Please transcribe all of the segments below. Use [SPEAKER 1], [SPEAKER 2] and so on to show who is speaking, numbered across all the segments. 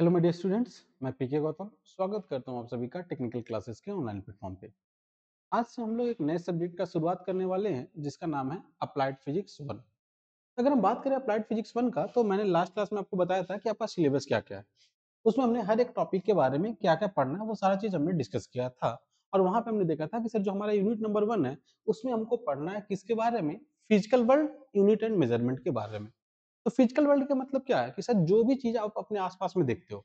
[SPEAKER 1] Hello my dear students, मैं पीके गौतम स्वागत करता हूं आप सभी का टेक्निकल क्लासेस के ऑनलाइन प्लेटफॉर्म पे। आज से हम लोग एक नए सब्जेक्ट का शुरुआत करने वाले हैं जिसका नाम है अप्लाइड फिजिक्स 1। अगर हम बात करें अप्लाइड फिजिक्स 1 का, तो मैंने लास्ट क्लास में आपको बताया था कि आपका सिलेबस क्या-क्या है। उसमें हमने हर एक टॉपिक के बारे में क्या-क्या पढ़ना है वो सारा चीज़ हमने डिस्कस किया था। और वहाँ पे हमने देखा था कि सर जो हमारा यूनिट नंबर 1 है, उसमें हमको पढ़ना है किसके बारे में? Physical world, unit and measurement के बारे में। तो फिजिकल वर्ल्ड का मतलब क्या है कि सर जो भी चीज़ आप अपने आस-पास में देखते हो,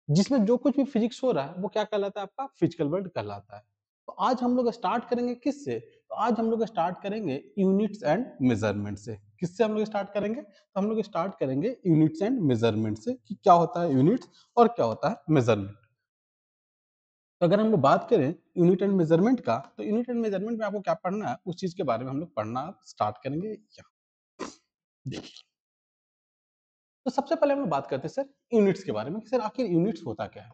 [SPEAKER 1] जिसमें जो कुछ भी फिजिक्स हो रहा है वो क्या कहलाता है? आपका फिजिकल वर्ल्ड कहलाता है। तो आज हम लोग स्टार्ट करेंगे किससे? तो आज हम लोग स्टार्ट करेंगे यूनिट्स एंड मेजरमेंट से। किससे हम लोग स्टार्ट करेंगे? तो हम लोग स्टार्ट करेंगे यूनिट्स एंड मेजरमेंट से कि क्या होता है यूनिट्स और क्या होता है मेजरमेंट। तो अगर हम लोग बात करें यूनिट एंड मेजरमेंट का, तो यूनिट एंड मेजरमेंट में आपको क्या पढ़ना है उस चीज के बारे में हम लोग पढ़ना स्टार्ट करेंगे। देखिए, तो सबसे पहले हम लोग बात करते हैं सर यूनिट्स के बारे में कि सर आखिर यूनिट्स होता क्या है।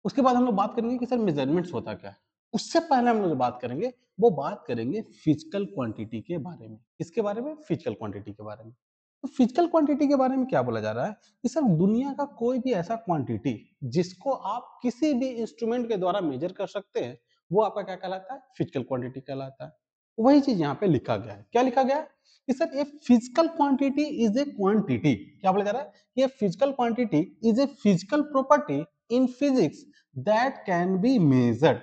[SPEAKER 1] उसके बाद हम लोग बात करेंगे कि सर मेजरमेंट्स होता क्या है। उससे पहले हम लोग जो बात करेंगे वो बात करेंगे फिजिकल क्वांटिटी के बारे में। किसके बारे में? फिजिकल क्वांटिटी के बारे में। तो फिजिकल क्वांटिटी के बारे में क्या बोला जा रहा है कि सर दुनिया का कोई भी ऐसा क्वांटिटी जिसको आप किसी भी इंस्ट्रूमेंट के द्वारा मेजर कर सकते हैं, वो आपका क्या कहलाता है? फिजिकल क्वांटिटी कहलाता है। वही चीज यहाँ पे लिखा गया है। क्या लिखा गया है कि sir A physical quantity is a quantity. क्या बोला जा रहा है? ये physical quantity is a physical property in physics that can be measured.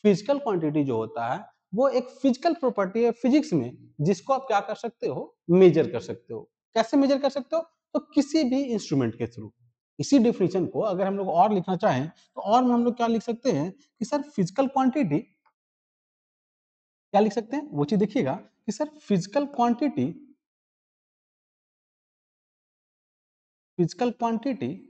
[SPEAKER 1] Physical quantity जो होता है वो एक फिजिकल प्रॉपर्टी है फिजिक्स में, जिसको आप क्या कर सकते हो? मेजर कर सकते हो। कैसे मेजर कर सकते हो? तो किसी भी इंस्ट्रूमेंट के थ्रू। इसी डेफिनेशन को अगर हम लोग और लिखना चाहें तो और में हम लोग क्या लिख सकते हैं कि सर फिजिकल क्वांटिटी, क्या लिख सकते हैं वो चीज देखिएगा कि sir physical quantity physical quantity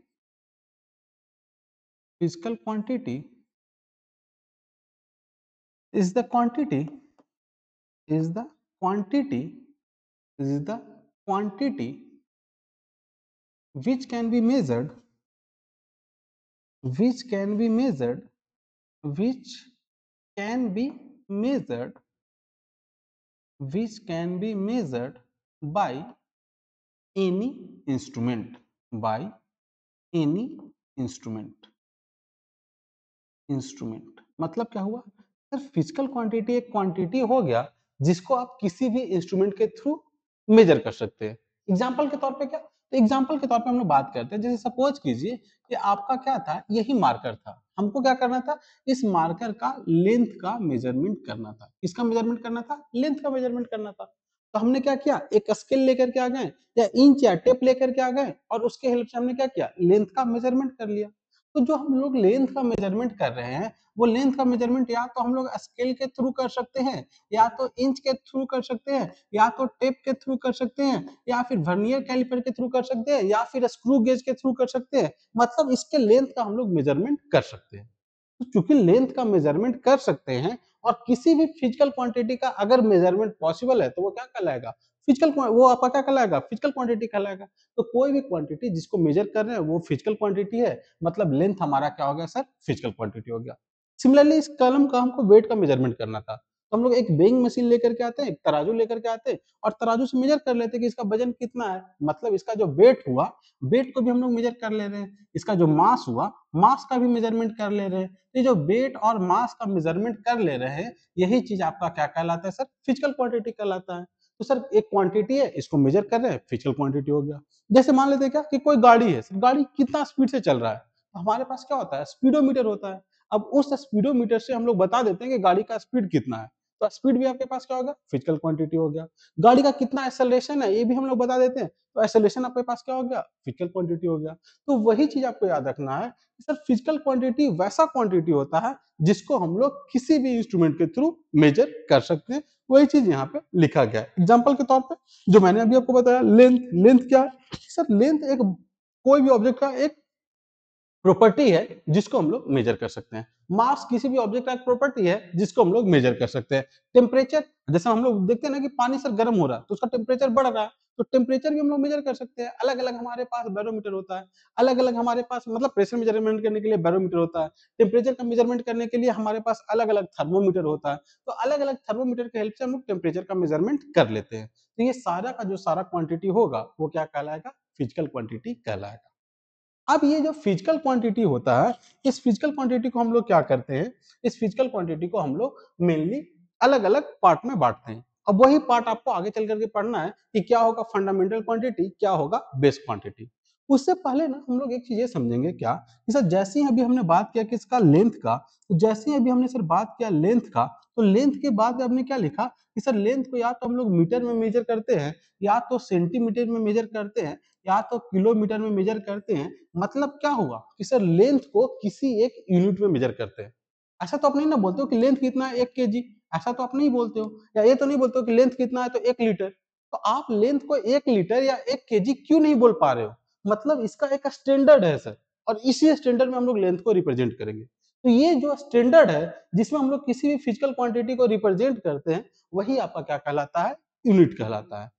[SPEAKER 1] is the quantity is the quantity is the quantity which can be measured which can be measured which can be measured which can be measured by any instrument by any instrument मतलब क्या हुआ? Sir physical quantity एक quantity हो गया जिसको आप किसी भी इंस्ट्रूमेंट के थ्रू मेजर कर सकते हैं। एग्जाम्पल के तौर पे क्या? तो एग्जाम्पल के तौर पे हम लोग बात करते हैं, जैसे सपोज कीजिए कि आपका क्या था, यही मार्कर था। हमको क्या करना था? इस मार्कर का लेंथ का मेजरमेंट करना था। किसका मेजरमेंट करना था? लेंथ का मेजरमेंट करना था। तो हमने क्या किया? एक स्केल लेकर के आ गए या इंच या टेप लेकर के आ गए और उसके हेल्प से हमने क्या किया? लेंथ का मेजरमेंट कर लिया। तो जो हम लोग लेंथ का मेजरमेंट कर रहे हैं, वो लेंथ का मेजरमेंट या तो हम लोग स्केल के थ्रू कर सकते हैं, या तो इंच के थ्रू कर सकते हैं, या तो टेप के थ्रू कर सकते हैं, या फिर वर्नियर कैलिपर के थ्रू कर सकते हैं, या फिर स्क्रू गेज के थ्रू कर सकते हैं। मतलब इसके लेंथ का हम लोग मेजरमेंट कर सकते हैं। तो चूंकि लेंथ का मेजरमेंट कर सकते हैं और किसी भी फिजिकल क्वांटिटी का अगर मेजरमेंट पॉसिबल है, तो वो क्या कहलाएगा? वो आपका क्या कहलाएगा? फिजिकल क्वांटिटी कहलाएगा। तो कोई भी क्वांटिटी जिसको मेजर कर रहे हैं वो फिजिकल क्वांटिटी है, मतलब लेंथ हमारा क्या हो गया सर? फिजिकल क्वांटिटी हो गया। सिमिलरली इस कलम का हमको वेट का मेजरमेंट करना था, तो हम लोग एक वेइंग मशीन लेकर के आते हैं, एक तराजू लेकर के आते हैं और तराजू से मेजर कर लेते हैं कि इसका वजन कितना है। मतलब इसका जो वेट हुआ, वेट को भी हम लोग मेजर कर ले रहे हैं। इसका जो मास हुआ, मास का भी मेजरमेंट कर ले रहे हैं। ये जो वेट और मास का मेजरमेंट कर ले रहे हैं, यही चीज आपका क्या कहलाता है सर? फिजिकल क्वांटिटी कहलाता है। तो सर एक क्वांटिटी है, इसको मेजर कर रहे हैं, फिजिकल क्वांटिटी हो गया। जैसे मान लेते हैं क्या कि कोई गाड़ी है, गाड़ी कितना स्पीड से चल रहा है, तो हमारे पास क्या होता है? स्पीडोमीटर होता है। अब उस स्पीडोमीटर से हम लोग बता देते हैं कि गाड़ी का स्पीड कितना है। तो स्पीड भी आपके पास क्या होगा? फिजिकल क्वांटिटी हो गया। गाड़ी का कितना एक्सेलरेशन है, ये भी हम लोग बता देते हैं। तो एक्सेलरेशन आपके पास क्या हो गया? फिजिकल क्वांटिटी हो गया। तो वही चीज आपको याद रखना है कि सर फिजिकल क्वांटिटी वैसा क्वांटिटी होता है जिसको हम लोग किसी भी इंस्ट्रूमेंट के थ्रू मेजर कर सकते हैं। वही चीज यहाँ पे लिखा गया है। एग्जाम्पल के तौर पे जो मैंने अभी आपको बताया, लेंथ। लेंथ क्या है? सर लेंथ एक कोई भी ऑब्जेक्ट का एक प्रॉपर्टी है जिसको हम लोग मेजर कर सकते हैं। मास किसी भी ऑब्जेक्ट का एक प्रॉपर्टी है जिसको हम लोग मेजर कर सकते हैं। टेम्परेचर, जैसे हम लोग देखते हैं ना कि पानी सर गर्म हो रहा है तो उसका टेम्परेचर बढ़ रहा है, तो टेम्परेचर भी हम लोग मेजर कर सकते हैं। अलग अलग हमारे पास बैरोमीटर होता है, अलग अलग हमारे पास मतलब प्रेशर मेजरमेंट करने के लिए बैरोमीटर होता है, टेम्परेचर का मेजरमेंट करने के लिए हमारे पास अलग अलग थर्मोमीटर होता है। तो अलग अलग थर्मोमीटर के हेल्प से हम लोग टेम्परेचर का मेजरमेंट कर लेते हैं। तो ये सारा का जो सारा क्वांटिटी होगा वो क्या कहलाएगा? फिजिकल क्वांटिटी कहलाएगा। अब ये जो फिजिकल क्वांटिटी होता है, इस फिजिकल क्वांटिटी को हम लोग क्या करते हैं, इस फिजिकल क्वांटिटी को हम लोग मेनली अलग अलग पार्ट में बांटते हैं। अब वही पार्ट आपको आगे चल करके पढ़ना है कि क्या होगा फंडामेंटल क्वांटिटी, क्या होगा बेस क्वांटिटी। उससे पहले ना हम लोग एक चीज ये समझेंगे क्या कि सर जैसे ही अभी हमने बात किया कि इसका लेंथ का, तो जैसे ही अभी हमने सर बात किया लेंथ का, तो लेंथ के बाद हमने क्या लिखा कि सर लेंथ को या तो हम लोग मीटर में मेजर करते हैं, या तो सेंटीमीटर में मेजर करते हैं, या तो किलोमीटर में मेजर करते हैं। मतलब क्या हुआ कि सर लेंथ को किसी एक यूनिट में मेजर करते हैं। ऐसा तो आप नहीं ना बोलते हो कि लेंथ कितना है 1 केजी, ऐसा तो आप नहीं बोलते हो, या ये तो नहीं बोलते हो कि लेंथ कितना है तो 1 लीटर। तो आप लेंथ को 1 लीटर या 1 केजी क्यों नहीं बोल पा रहे हो? मतलब इसका एक स्टैंडर्ड है सर, और इसी स्टैंडर्ड में हम लोग लेंथ को रिप्रेजेंट करेंगे। तो ये जो स्टैंडर्ड है जिसमें हम लोग किसी भी फिजिकल क्वांटिटी को रिप्रेजेंट करते हैं, वही आपका क्या कहलाता है? यूनिट कहलाता है।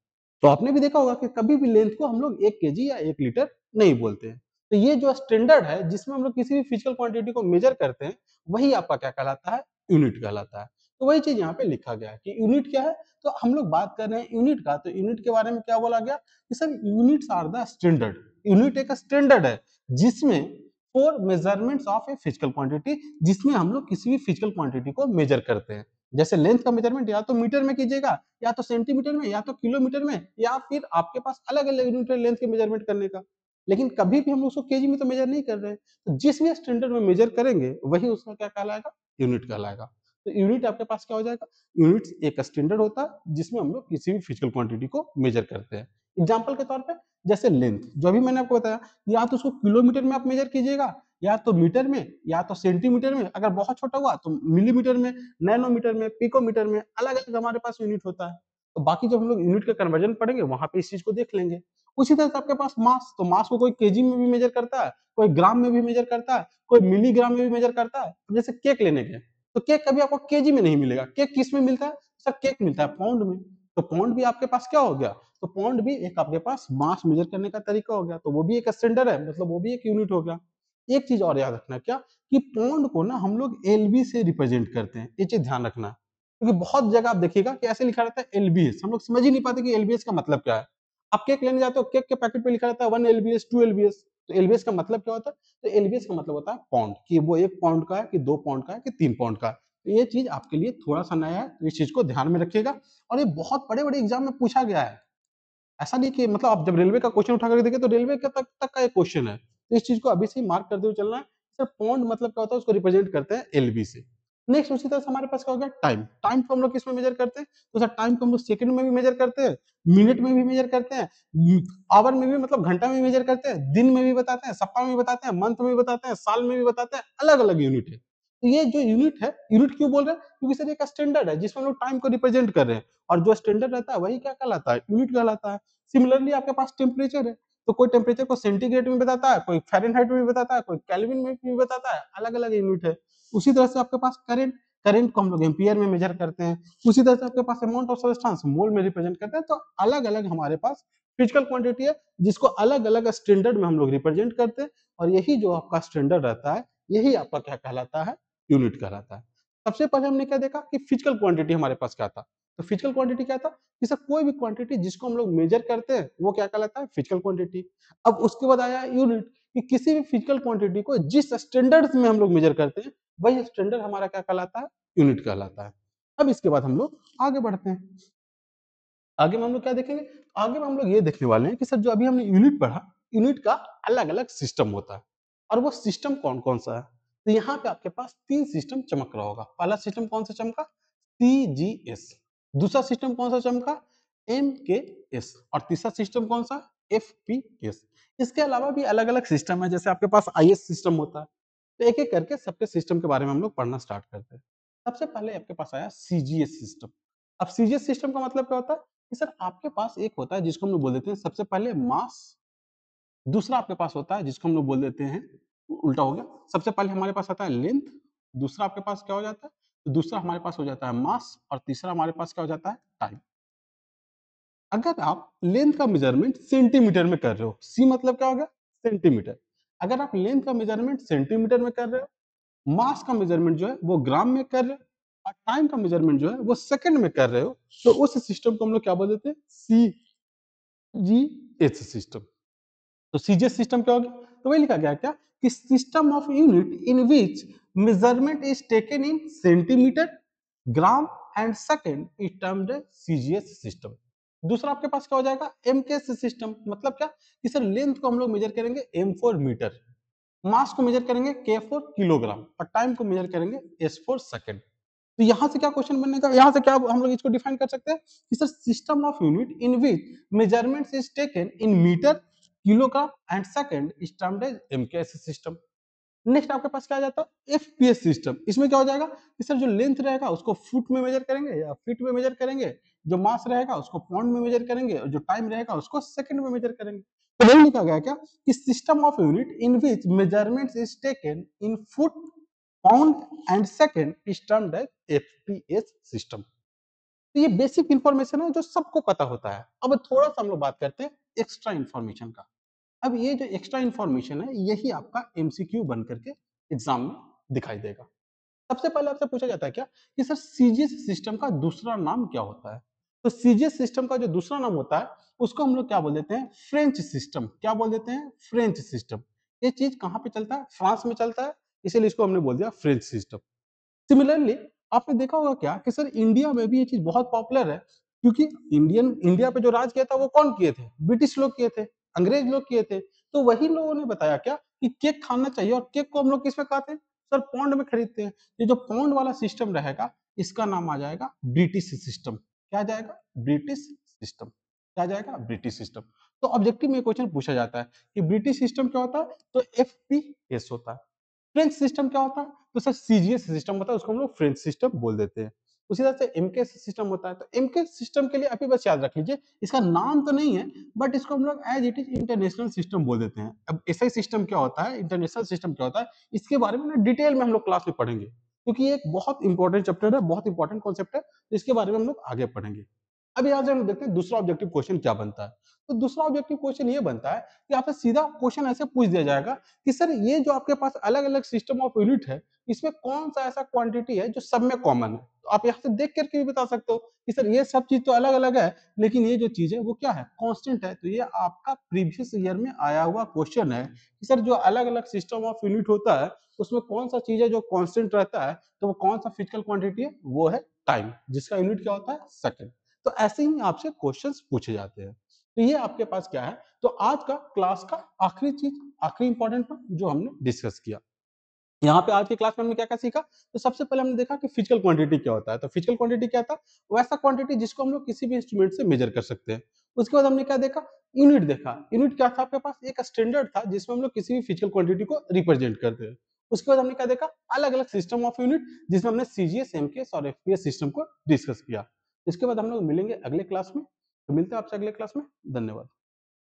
[SPEAKER 1] तो आपने भी देखा होगा कि कभी भी लेंथ को हम लोग 1 केजी या 1 लीटर नहीं बोलते हैं। तो ये जो स्टैंडर्ड है जिसमें हम लोग किसी भी फिजिकल क्वांटिटी को मेजर करते हैं, वही आपका क्या कहलाता है? यूनिट कहलाता है। तो वही चीज यहाँ पे लिखा गया है कि यूनिट क्या है। तो हम लोग बात कर रहे हैं यूनिट का, तो यूनिट के बारे में क्या बोला गया कि sir units are the standard. Unit एक स्टैंडर्ड है जिसमें for measurements of a physical quantity, जिसमें हम लोग किसी भी फिजिकल क्वांटिटी को मेजर करते हैं। जैसे लेंथ का मेजरमेंट या तो मीटर में कीजिएगा, या तो सेंटीमीटर में, या तो किलोमीटर में, या फिर आपके पास अलग अलग यूनिट है लेंथ के मेजरमेंट करने का। लेकिन कभी भी हम उसको केजी में तो मेजर नहीं कर रहे हैं। तो जिस भी स्टैंडर्ड में मेजर करेंगे वही उसका क्या कहलाएगा? यूनिट कहलाएगा। तो यूनिट आपके पास क्या हो जाएगा? यूनिट एक स्टैंडर्ड होता है जिसमें हम लोग किसी भी फिजिकल क्वांटिटी को मेजर करते हैं। एग्जाम्पल के तौर पर जैसे लेंथ, जो अभी मैंने आपको बताया, या तो उसको किलोमीटर में आप मेजर कीजिएगा, या तो मीटर में, या तो सेंटीमीटर में, अगर बहुत छोटा हुआ तो मिलीमीटर में, नैनोमीटर में, पिकोमीटर में, अलग अलग हमारे पास यूनिट होता है। तो बाकी जब हम लोग यूनिट का कन्वर्जन पढ़ेंगे वहां पे इस चीज को देख लेंगे। उसी तरह से आपके पास मास, तो मास को कोई केजी में भी मेजर करता है, कोई ग्राम में भी मेजर करता है, कोई मिलीग्राम में भी मेजर करता है। जैसे केक लेने के, तो केक कभी आपको केजी में नहीं मिलेगा। केक किस में मिलता है सर? केक मिलता है पाउंड में। तो पाउंड भी आपके पास क्या हो गया? तो पाउंड भी एक आपके पास मास मेजर करने का तरीका हो गया, तो वो भी एक स्टैंडर्ड है, मतलब वो भी एक यूनिट हो गया। एक चीज और याद रखना, क्या कि पाउंड को ना हम लोग एलबी से रिप्रेजेंट करते हैं, ये चीज ध्यान रखना। क्योंकि बहुत जगह आप देखिएगा कि ऐसे लिखा रहता है एलबीएस, हम लोग समझ ही नहीं पाते कि एलबीएस का मतलब क्या है। आप केक लेने जाते हो, केक के पैकेट पे लिखा रहता है 1 एलबीएस, 2 एलबीएस। तो एलबीएस का मतलब क्या होता है? तो एलबीएस का मतलब होता है पाउंड, कि वो 1 पाउंड का है, कि 2 पाउंड का है, कि 3 पाउंड का है। तो ये चीज आपके लिए थोड़ा सा नया है, तो इस चीज को ध्यान में रखिएगा। और ये बहुत बड़े बड़े एग्जाम में पूछा गया है। ऐसा नहीं कि मतलब आप जब रेलवे का क्वेश्चन उठा कर देखें तो रेलवे के तक तक का एक क्वेश्चन है। तो इस चीज को अभी से ही मार्क करते हुए चलना है। सर पौंड मतलब क्या होता है, उसको रिप्रेजेंट करते हैं एलबी से। नेक्स्ट उसी तरह से हमारे पास क्या हो गया? टाइम। टाइम को हम लोग किस में मेजर करते हैं? तो सर टाइम को हम लोग सेकंड में भी मेजर करते हैं, मिनट में भी मेजर करते हैं, आवर में भी, मतलब घंटा में भी मेजर करते हैं, दिन में भी बताते हैं, सप्ताह में भी बताते हैं, मंथ में भी बताते हैं, साल में भी बताते हैं। अलग अलग यूनिट है। तो ये जो यूनिट है, यूनिट क्यों बोल रहे हैं? क्योंकि सर एक स्टैंडर्ड है जिसमें हम लोग टाइम को रिप्रेजेंट कर रहे हैं, और जो स्टैंडर्ड रहता है वही क्या कहलाता है? यूनिट कहलाता है। सिमिलरली आपके पास टेम्परेचर है, तो कोई टेम्परेचर को सेंटीग्रेड में बताता है, कोई फ़ारेनहाइट में भी बताता है, कोई केल्विन में भी बताता है, अलग-अलग यूनिट है। उसी तरह से आपके पास करंट, करंट को हम लोग एम्पीयर में मेजर करते हैं। उसी तरह से आपके पास अमाउंट ऑफ सब्सटेंस मोल में रिप्रेजेंट करते हैं। तो अलग-अलग हमारे पास फिजिकल क्वांटिटी है जिसको अलग-अलग स्टैंडर्ड में हम लोग रिप्रेजेंट करते हैं, और यही जो आपका स्टैंडर्ड रहता है, यही आपका क्या कहलाता है? यूनिट कहलाता है। सबसे पहले हमने क्या देखा कि फिजिकल क्वांटिटी हमारे पास क्या था? तो फिजिकल क्वांटिटी क्या था कि सर कोई भी क्वांटिटी जिसको हम लोग मेजर करते हैं वो क्या कहलाता है? Physical quantity. अब उसके बाद आया यूनिट, कि किसी भी फिजिकल क्वांटिटी को जिस स्टैंडर्ड में हम लोग मेजर करते हैं वही स्टैंडर्ड हमारा क्या कहलाता है? यूनिट कहलाता है। अब इसके बाद हम लोग आगे बढ़ते हैं। आगे में हम लोग क्या देखेंगे? आगे में हम लोग ये देखने वाले हैं कि सर जो अभी हमने यूनिट पढ़ा, यूनिट का अलग अलग सिस्टम होता है, और वो सिस्टम कौन कौन सा है। तो यहाँ पे आपके पास 3 सिस्टम चमक रहा होगा। पहला सिस्टम कौन सा चमका? सीजीएस। दूसरा सिस्टम कौन सा चमका? एमकेएस। और तीसरा सिस्टम कौन सा? एफपीएस। इसके अलावा भी अलग अलग सिस्टम है, जैसे आपके पास आईएस सिस्टम होता है। तो एक एक करके सबके सिस्टम के बारे में हम लोग पढ़ना स्टार्ट करते हैं। सबसे पहले आपके पास आया सीजीएस सिस्टम। अब सीजीएस सिस्टम का मतलब क्या होता है कि सर आपके पास एक होता है जिसको हम लोग बोल देते हैं सबसे पहले मास। दूसरा आपके पास होता है जिसको हम लोग बोल देते हैं, उल्टा हो गया, सबसे पहले हमारे पास आता है लेंथ। दूसरा आपके पास क्या हो जाता है? तो दूसरा हमारे पास हो जाता है मास, और तीसरा हमारे पास क्या हो जाता है? टाइम। अगर आप लेंथ का मेजरमेंट सेंटीमीटर में कर रहे हो, सी मतलब क्या हो गया? सेंटीमीटर। अगर आप लेंथ का मेजरमेंट सेंटीमीटर में कर रहे हो, मास का मेजरमेंट जो है वो ग्राम में कर रहे हो, और टाइम का मेजरमेंट जो है वो सेकंड में कर रहे हो, तो उस सिस्टम को हम लोग क्या बोल देते हैं? सी जी एच सिस्टम। तो सीजीएस सिस्टम क्या हो गया? तो वही लिखा गया क्या कि system of unit in which measurement is taken in centimetre, gram and second is termed CGS system. दूसरा आपके पास क्या हो जाएगा? MKS system. मतलब क्या कि सर लेंथ को हम लोग मेजर करेंगे एम फॉर मीटर, मास को मेजर करेंगे के फॉर किलोग्राम और टाइम को मेजर करेंगे एस फॉर सेकंड। तो यहां से क्या क्वेश्चन बनने का, यहां से क्या हम लोग इसको डिफाइन कर सकते हैं कि sir system of unit in which measurements is taken in metre, kilogram and second is termed as MKS system. Next आपके पास क्या आ जाता है? FPS system. इसमें क्या हो जाएगा कि सर जो लेंथ रहेगा उसको फुट में मेजर करेंगे या फीट में मेजर करेंगे, जो मास रहेगा उसको पाउंड में मेजर करेंगे और जो टाइम रहेगा उसको सेकंड में मेजर करेंगे। तो वही लिखा गया क्या कि system of unit in which measurements is taken in foot, pound and second is termed as FPS system. तो ये बेसिक इंफॉर्मेशन है जो सबको पता होता है। अब थोड़ा सा हम लोग बात करते हैं एक्स्ट्रा इंफॉर्मेशन का। अब ये जो एक्स्ट्रा इंफॉर्मेशन है यही आपका एमसीक्यू बन करके एग्जाम में दिखाई देगा। सबसे पहले आपसे पूछा जाता है क्या कि सर सीजीएस सिस्टम का दूसरा नाम क्या होता है? तो सीजीएस सिस्टम का जो दूसरा नाम होता है उसको हम लोग क्या बोल देते हैं? French system. क्या बोल देते हैं? French system. ये चीज कहाँ पे चलता है? फ्रांस में चलता है, इसीलिए इसको हमने बोल दिया फ्रेंच सिस्टम। सिमिलरली आपने देखा होगा क्या कि सर इंडिया में भी ये चीज बहुत पॉपुलर है, क्योंकि इंडिया पे जो राज किया था वो कौन किए थे? ब्रिटिश लोग किए थे, अंग्रेज लोग किए थे। तो वही लोगों ने बताया क्या कि केक खाना चाहिए, और केक को हम लोग किस में खाते हैं? सर पौंड में खरीदते हैं। ये जो पौंड वाला सिस्टम रहेगा इसका नाम आ जाएगा ब्रिटिश सिस्टम। क्या आ जाएगा? British system. क्या आ जाएगा? British system. तो ऑब्जेक्टिव में क्वेश्चन पूछा जाता है कि ब्रिटिश सिस्टम क्या होता है? तो एफपीएस होता है। फ्रेंच सिस्टम क्या होता है? तो सर सीजीएस सिस्टम होता है, उसको हम लोग फ्रेंच सिस्टम बोल देते हैं। उसी तरह से एमके सिस्टम होता है, तो एमके सिस्टम के लिए अभी बस याद रख लीजिए, इसका नाम तो नहीं है बट इसको हम लोग as it is international system बोल देते हैं। अब एसआई सिस्टम क्या होता है, इंटरनेशनल सिस्टम क्या होता है, इसके बारे में ना डिटेल में हम लोग क्लास में पढ़ेंगे, क्योंकि ये एक बहुत इंपॉर्टेंट चैप्टर है, बहुत इंपॉर्टेंट कॉन्सेप्ट है, तो इसके बारे में हम लोग आगे पढ़ेंगे। अब यहाँ से हम देखते हैं दूसरा ऑब्जेक्टिव क्वेश्चन क्या बनता है। तो दूसरा ऑब्जेक्टिव क्वेश्चन ये बनता है कि आपसे सीधा क्वेश्चन ऐसे पूछ दिया जाएगा कि सर ये जो आपके पास अलग अलग सिस्टम ऑफ यूनिट है, इसमें कौन सा ऐसा क्वांटिटी है जो सब में कॉमन है? तो आप यहाँ से देख करके भी बता सकते हो कि सर ये सब चीज तो अलग अलग है, लेकिन ये जो चीज है वो क्या है? कांस्टेंट है। तो ये आपका प्रीवियस ईयर में आया हुआ क्वेश्चन है कि सर जो अलग अलग सिस्टम ऑफ यूनिट होता है उसमें कौन सा चीज है जो कांस्टेंट रहता है? तो वो कौन सा फिजिकल क्वांटिटी है? वो है टाइम, जिसका यूनिट क्या होता है? सेकंड। तो ऐसे ही आपसे क्वेश्चंस पूछे जाते हैं। तो ये आपके पास क्या है? तो आज का क्लास का आखिरी चीज, आखिरी इंपॉर्टेंट पॉइंट जो हमने डिस्कस किया। यहाँ पे आज की क्लास में हमने क्या क्या सीखा? तो सबसे पहले हमने देखा कि फिजिकल क्वांटिटी क्या होता है। तो फिजिकल क्वांटिटी क्या था? वैसा क्वांटिटी जिसको हम लोग किसी भी इंस्ट्रूमेंट से मेजर कर सकते हैं। उसके बाद हमने क्या देखा? यूनिट देखा। यूनिट क्या था आपके पास? एक स्टैंडर्ड था जिसमें हम लोग किसी भी फिजिकल क्वांटिटी को रिप्रेजेंट करते हैं। उसके बाद हमने क्या देखा? अलग अलग सिस्टम ऑफ यूनिट, जिसमें हमने सीजीएस, एमकेएस और एफपीएस सिस्टम को डिस्कस किया। इसके बाद हम लोग मिलेंगे अगले क्लास में। तो मिलते हैं आपसे अगले क्लास में। धन्यवाद।